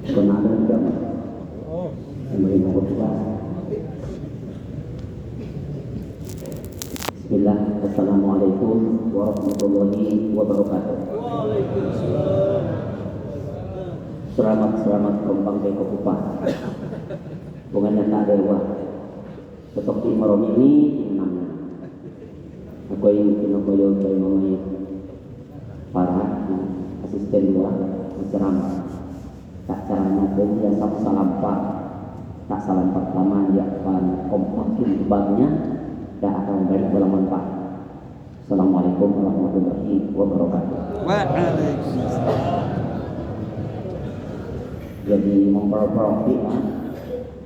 Kenapa tidak memberi khutbah? Bismillah. Assalamualaikum warahmatullahi wabarakatuh. Selamat kembang ke kupah. Bungannya tak ada wah. Ketok di marom ini namanya. Aku yang kinokoyo dari mamanya para asisten dua ceramah. Tak ceramah dan dia tak salampak. Tak salampak lama dia akan kompakin kebangnya dan akan balik dalam manfaat. Assalamualaikum warahmatullahi wabarakatuh. Waalaikumsalam. Jadi memperoleh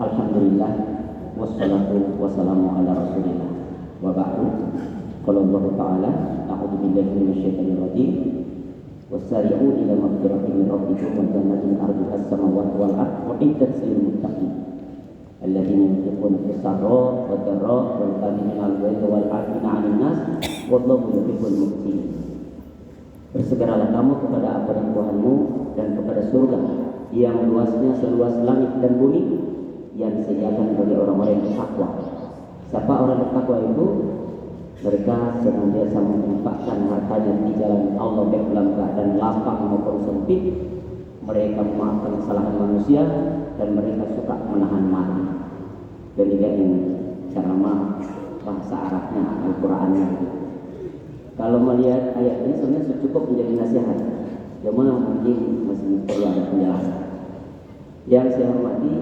alhamdulillah wassalatu wassalamu ala rasulillah wa ba'du. Qala Allah ta'ala a'udzu billahi minasyaitonir rajim wasari'u ila maghfiratin min rabbikum wa jannatin 'arduha as-samawati wal ardh wa iddat lil muttaqin alladzina yunfiquna fis sarra'i wad dharra'i wal kadhimina al-ghayza wal 'afina 'anil nas wallahu yuhibbul muhsinin. Bersegeralah kamu kepada ampunan Tuhanmu dan kepada surga yang luasnya seluas langit dan bumi yang disediakan bagi orang-orang yang bertakwa. Siapa orang bertakwa itu? Mereka senantiasa menginfakkan hartanya di jalan Allah baik dalam keadaan lapang maupun sempit. Mereka memaafkan kesalahan manusia dan mereka suka menahan marah. Dan ini ceramah bahasa Arabnya, Al-Qur'annya. Kalau melihat ayat ini sebenarnya cukup menjadi nasihat. Yang mana mungkin masih perlu ada penjelasan. Yang saya hormati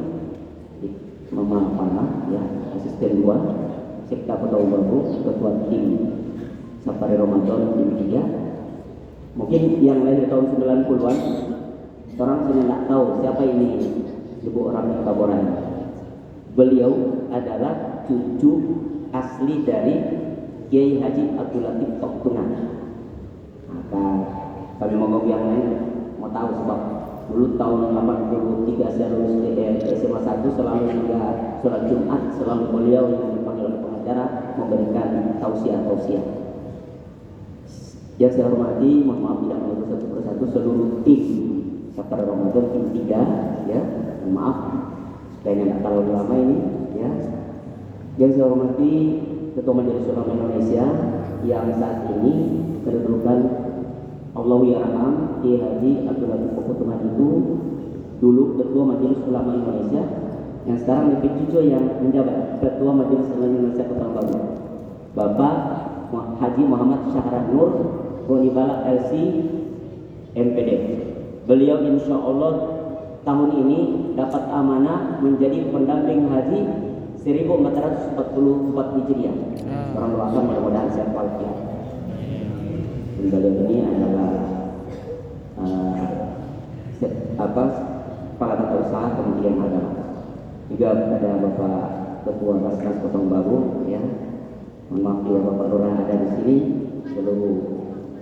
Mama Pana, ya, asisten dua, Sekda Petau Baru, ketua tim Safari Ramadan tim 3. Mungkin yang lain tahun 90-an, orang sudah tidak tahu siapa ini Ibu Rami Kaboran. Beliau adalah cucu asli dari Kiai Haji Abdul Latif Toktungan. Maka kami mau yang lain mau tahu sebab dulu tahun 83 saya lulus SMA 1 selalu juga sholat Jumat selalu beliau yang dipanggil oleh pengacara memberikan tausiah. Yang saya hormati, mohon maaf tidak menyebut satu persatu seluruh tim Safari Ramadan tim 3 ya, mohon maaf supaya tidak terlalu lama ini ya. Yang saya hormati Ketua Majelis Ulama Indonesia yang saat ini kedudukan Allahuyyarham Kiai Haji Abdul Latif Toktungan itu dulu Ketua Majelis Ulama Indonesia yang sekarang lebih cucu yang menjabat Ketua Majelis Ulama Indonesia Kota Baru, Bapak Haji Muhammad Syahran Nur Bonibala LC MPD. Beliau insya Allah tahun ini dapat amanah menjadi pendamping haji 1444 Hijriah. Orang doakan mudah-mudahan sehat walafiat. Beliau ini adalah kepala tata usaha Kementerian Agama. Juga ada Bapak Ketua Basnas Kota Baru, ya. Mohon maaf juga Bapak Lurah ada di sini. Seluruh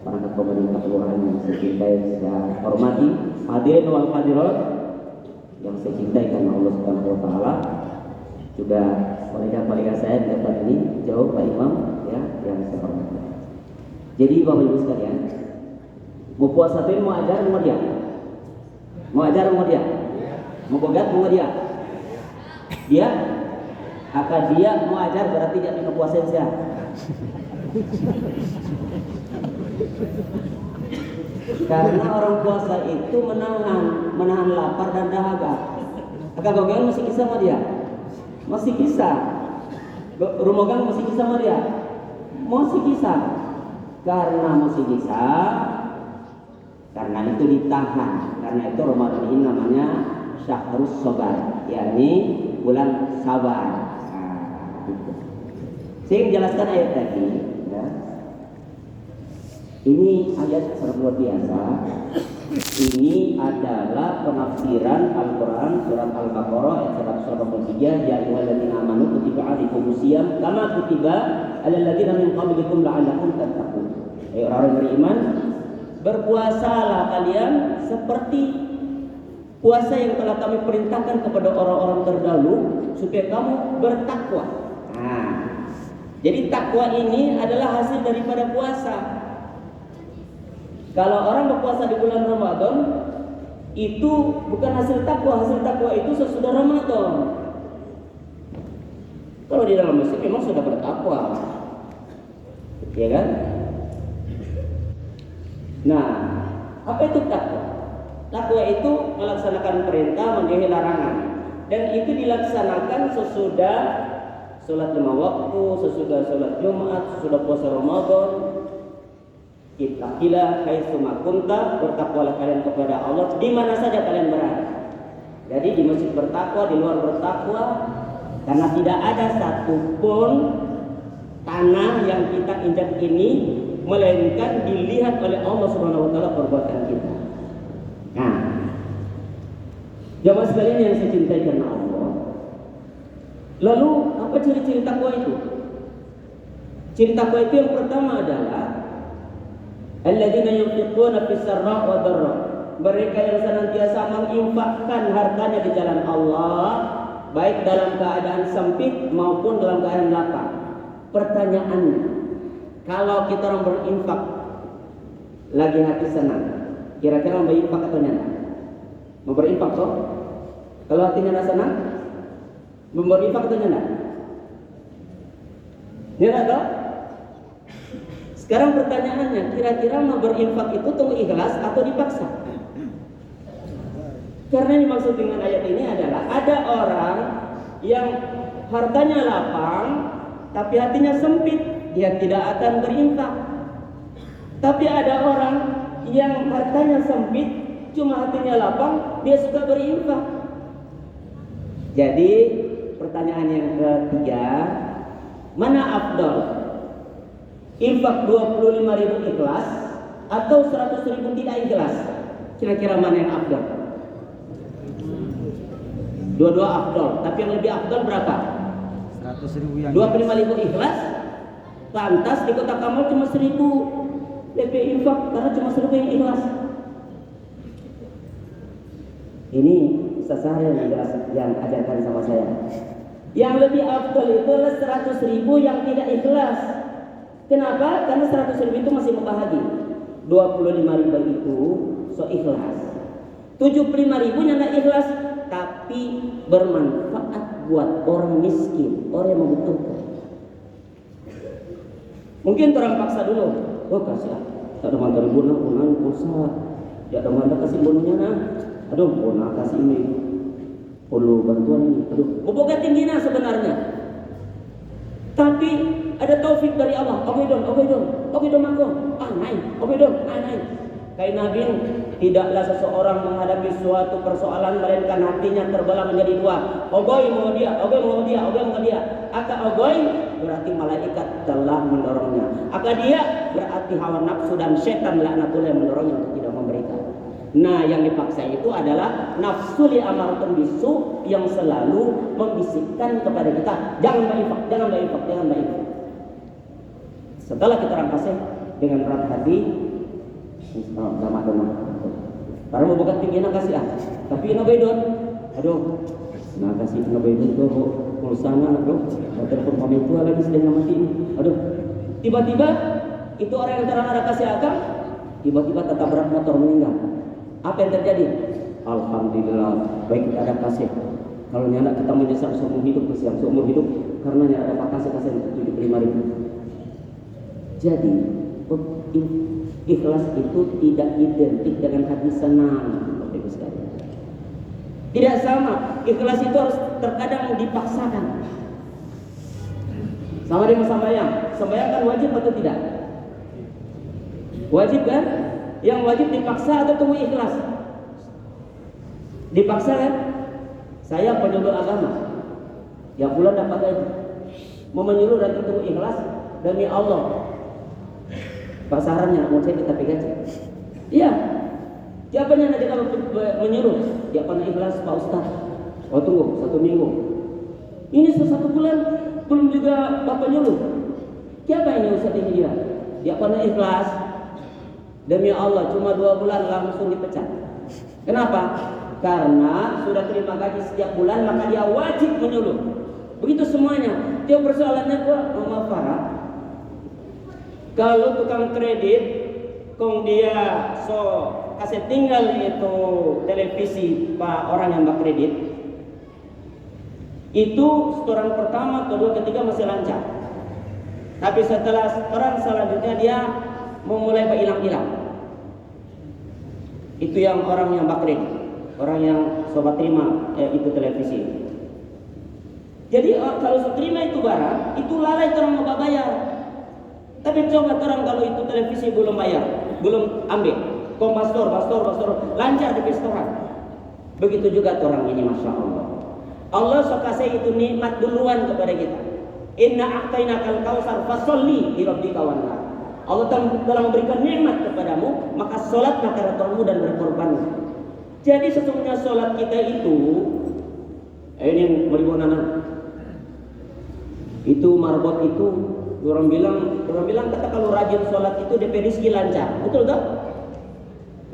perangkat pemerintah kelurahan yang saya cintai, saya hormati. Hadirin wal hadirat yang saya cintai karena Allah Subhanahu Wa Taala. Juga kolega-kolega saya di depan ini jauh Pak Imam, ya, yang saya hormati. Jadi Bapak Ibu sekalian, mau puasa itu mau ajar mau dia, mau ajar mau dia, mau bogat mau dia, akan dia mau ajar berarti dia minum puasa saya. Karena orang puasa itu menahan lapar dan dahaga. Akan gogongan masih kisah sama dia, masih kisah, rumogang masih kisah sama dia, masih kisah. Karena masih bisa, karena itu ditahan. Karena itu Ramadan ini namanya Syahrus Sabar, yakni bulan sabar. Gitu. Saya menjelaskan ayat tadi, ya. Ini ayat sangat luar biasa. Ini adalah penafsiran Al-Quran surat Al-Baqarah ayat 183. Ya ayyuhalladzina amanu kutiba alaikumus syiyam kama kutiba alal ladzina min qablikum la'allakum tattaqun. Orang beriman, berpuasalah kalian seperti puasa yang telah kami perintahkan kepada orang-orang terdahulu supaya kamu bertakwa. Jadi takwa ini adalah hasil daripada puasa. Kalau orang berpuasa di bulan Ramadan, itu bukan hasil takwa. Hasil takwa itu sesudah Ramadan. Kalau di dalam masjid memang sudah bertakwa, ya kan? Nah, apa itu takwa? Takwa itu melaksanakan perintah, menjauhi larangan, dan itu dilaksanakan sesudah sholat 5 waktu, sesudah sholat Jumat, sesudah puasa Ramadan. Ittaqilah haitsu ma kunta, bertakwalah kalian kepada Allah di mana saja kalian berada. Jadi di masjid bertakwa, di luar bertakwa, karena tidak ada satupun tanah yang kita injak ini melainkan dilihat oleh Allah Subhanahu wa taala perbuatan kita. Nah, jamaah sekalian yang saya cintai karena Allah. Lalu apa ciri-ciri takwa itu? Ciri takwa itu yang pertama adalah alladzina yunfiquna fis sarra wa dharra. Mereka yang senantiasa menginfakkan hartanya di jalan Allah, baik dalam keadaan sempit maupun dalam keadaan lapang. Pertanyaannya, kalau kita orang berinfak lagi hati senang, kira-kira mau berinfak atau nyata? Mau berinfak toh? Kalau hatinya tidak senang, mau berinfak atau nyata? Nyata toh? Sekarang pertanyaannya, kira-kira mau berinfak itu tunggu ikhlas atau dipaksa? Karena yang dimaksud dengan ayat ini adalah ada orang yang hartanya lapang tapi hatinya sempit, dia tidak akan berinfak. Tapi ada orang yang hartanya sempit cuma hatinya lapang, dia suka berinfak. Jadi pertanyaan yang ketiga, mana afdal? Infak 25.000 ikhlas atau 100.000 tidak ikhlas? Kira-kira mana yang afdal? Dua-dua afdal, tapi yang lebih afdal berapa? 100.000 yang 25.000 ikhlas. Lantas di Kota Kamal cuma 1.000 DP infak karena cuma 1.000 yang ikhlas. Ini sesaharian yang ajarkan sama saya. Yang lebih afdal itu adalah 100.000 yang tidak ikhlas. Kenapa? Karena 100.000 itu masih membahagi. 25.000 itu so ikhlas. 75.000 yang tidak ikhlas tapi bermanfaat buat orang miskin, orang yang membutuhkan. Mungkin orang paksa dulu, oh kasih lah, tak ada mantan ibu nak, punah pulsa, tak ada mantan kasih bonunya nah, aduh punah kasih ini, perlu bantuan ini, aduh, boboga tinggi nah sebenarnya. Tapi ada taufik dari Allah, oke dong aku, naik, naik. Kain Nabi, tidaklah seseorang menghadapi suatu persoalan melainkan hatinya terbelah menjadi dua. Ogoy mau dia. Aka ogoy berarti malaikat telah mendorongnya. Aka dia berarti hawa nafsu dan setan laknatullah yang mendorongnya untuk tidak memberikan. Nah, yang dipaksa itu adalah nafsu li amaratun bisu yang selalu membisikkan kepada kita, jangan berinfak. Setelah kita rangkasih dengan berat hati, sama. Karena mau buka tinggi nak kasih tapi nak bedon, aduh, nak kasih nak bedon tuh pulsana, aduh, telepon kami tua lagi sedang mati ini, aduh, tiba-tiba itu orang yang terang ada kasih akal, tiba-tiba tertabrak motor meninggal. Apa yang terjadi? Alhamdulillah, baik kita ada kasih. Kalau nyala kita menyesal seumur hidup, karena nyala dapat kasih 75.000. Jadi ikhlas itu tidak identik dengan hati senang, Bapak Ibu sekalian. Tidak sama. Ikhlas itu harus terkadang dipaksakan. Sama dengan sembahyang. Sembahyang kan wajib atau tidak? Wajib kan? Yang wajib dipaksa atau tunggu ikhlas? Dipaksa kan? Saya penyuluh agama. Ya bulan dapat gaji. Mau menyuruh dan tunggu ikhlas demi Allah. Pasarannya mau saya kita gaji. Iya. Siapa yang ada kalau menyuruh? Dia pernah ikhlas Pak Ustaz. Oh tunggu 1 minggu. Ini 1 bulan belum juga Bapak nyuruh. Siapa ini Ustaz ini dia? Dia pernah ikhlas. Demi Allah cuma 2 bulan langsung dipecat. Kenapa? Karena sudah terima gaji setiap bulan maka dia wajib menyuruh. Begitu semuanya. Dia persoalannya gua Mama Farah. Kalau tukang kredit, kong dia so kasih tinggal itu televisi Pak orang yang berkredit, itu setoran pertama, kedua, ketiga masih lancar. Tapi setelah setoran selanjutnya dia memulai hilang-hilang. Itu yang orang yang bakrin, orang yang sobat terima itu televisi. Jadi kalau terima itu barang, itu lalai orang mau bayar. Tapi coba orang kalau itu televisi belum bayar, belum ambil, pastor, lancar di restoran. Begitu juga orang ini, masya Allah. Allah sok kasih itu nikmat duluan kepada kita. Inna a'tainakal kautsar fasholli li rabbika wanhar. Allah telah memberikan nikmat kepadamu, maka sholat maka ratumu dan berkorban. Jadi sesungguhnya sholat kita itu, ini meribuan itu marbot itu orang bilang kata kalau rajin sholat itu DP rizki lancar, betul tak?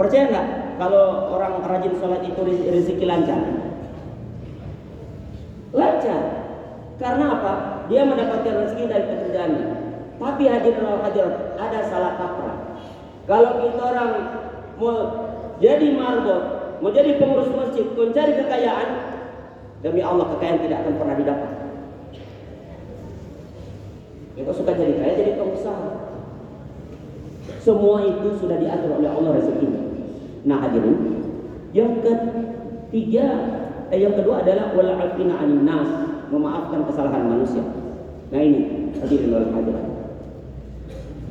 Percaya nggak kalau orang rajin sholat itu rezeki lancar? Lancar, karena apa? Dia mendapatkan rezeki dari pekerjaannya. Tapi hadirin ada salah kaprah. Kalau kita orang mau jadi marbot, mau jadi pengurus masjid, mencari kekayaan, demi Allah kekayaan tidak akan pernah didapat. Kita suka jadi kaya, jadi pengusaha. Semua itu sudah diatur oleh Allah rezekinya. Nah hadirin, yang kedua adalah wal afina 'anil nas, memaafkan kesalahan manusia. Nah ini hadirin wal hadirat.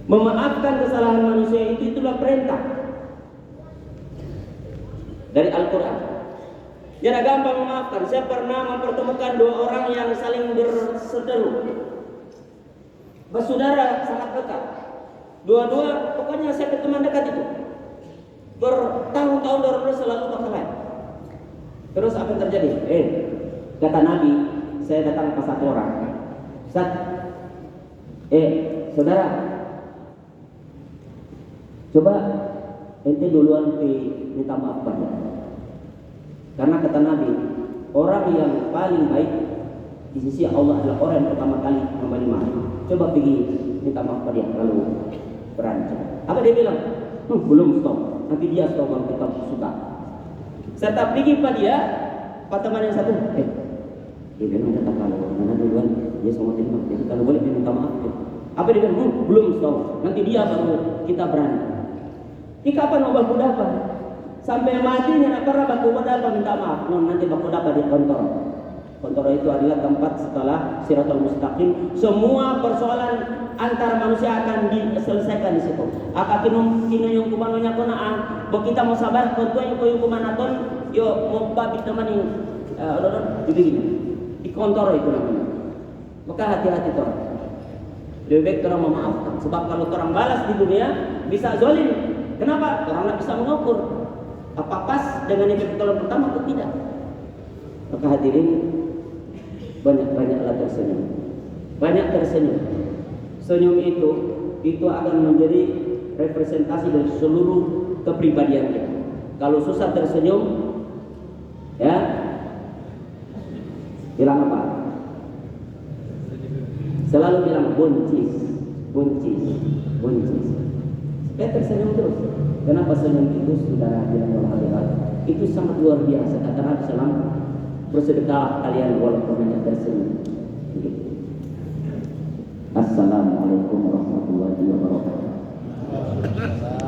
Memaafkan kesalahan manusia itu itulah perintah dari Al-Quran. Jangan gampang memaafkan. Saya pernah mempertemukan dua orang yang saling berseteru, bersaudara sangat dekat. Dua-dua pokoknya saya teman dekat itu. Bertahun-tahun dua selalu berkelahi. Terus apa yang terjadi? Kata Nabi, saya datang ke satu orang. Ustaz, saudara, coba ente duluan minta maaf pada. Karena kata Nabi, orang yang paling baik di sisi Allah adalah orang yang pertama kali memberi maaf. Coba pergi minta maaf pada dia lalu berancam. Apa dia bilang? Belum stop. Nanti dia stop kalau kita suka. Serta pergi pada dia, pak teman yang satu, dia memang kata kalau mana duluan dia sama terima. Jadi kalau boleh dia minta maaf. Apa dia bilang? Belum stop. Nanti dia baru kita berani. Ini kapan mau baku dapat? Sampai matinya nak pernah baku dapat minta maaf. Nanti baku dapat di kantor. Kantor itu adalah tempat setelah Siratul Mustaqim. Semua persoalan antar manusia akan diselesaikan di situ. Apa kinu yung kumanonya kona kita mau sabar kontua yung kumanaton yo mau babi teman ini begini di kantor itu namanya. Maka hati-hati orang. Lebih baik orang memaafkan. Sebab kalau orang balas di dunia bisa zalim. Kenapa? Orang tidak bisa mengukur apa pas dengan yang pertolongan pertama atau tidak. Maka hadirin banyak-banyaklah tersenyum. Banyak tersenyum. Senyum itu akan menjadi representasi dari seluruh kepribadian kita. Kalau susah tersenyum, ya bilang apa? Selalu bilang buncis. Tersenyum terus. Kenapa senyum itu saudara bilang hadirat? Itu sangat luar biasa. Kata Nabi SAW, bersedekah kalian walaupun hanya tersenyum. Assalamualaikum warahmatullahi wabarakatuh.